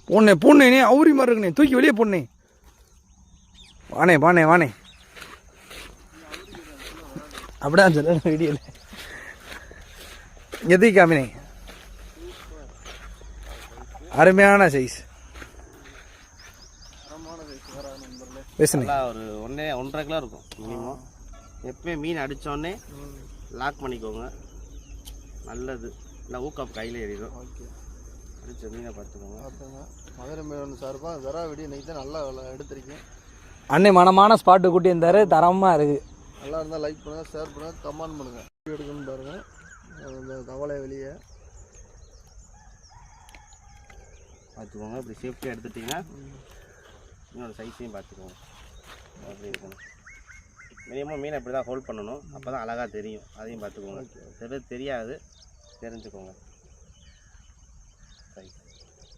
போண்ணே போண்ணே அவுரி மாதிரி இருக்குண்ணே, தூக்கி வெளியே போண்ணே. வானே வானே வானே. அப்படியா சொல்ல வீடியோல எதுக்கு காமினே. அருமையான சைஸ். ஒரு 1.5 கிலோ இருக்கும் மினிமம். எப்பவுமே மீன் அடித்தோடனே லாக் பண்ணிக்கோங்க, நல்லது. இல்லை ஊக்கம் கையில் ஏறிடும். அடித்த மீனை பார்த்துக்கோங்க. மதுரை மீன் சார்பாக ஜரா வெடி இன்னைக்கு தான் நல்லா எடுத்திருக்கேன். அன்னை மனமான ஸ்பாட்டு கூட்டி இருந்தாரு, தரமாக இருக்குது. நல்லா இருந்தால் லைக் பண்ணுங்கள், ஷேர் பண்ணுங்கள், கமெண்ட் பண்ணுங்கள். எடுக்கணும்னு பாருங்கள். அந்த தவளை வெளியே பார்த்துக்கோங்க. இப்படி சேஃப்டியாக எடுத்துட்டிங்கன்னா இன்னொரு சைஸையும் பார்த்துக்கோங்க. அப்படி இருக்கணும். மினிமம் மீனை இப்படி தான் ஹோல்ட் பண்ணணும், அப்போ தான் அழகாக தெரியும். அதையும் பார்த்துக்கோங்க. தெரியாது, தெரிஞ்சுக்கோங்க. சைஸ்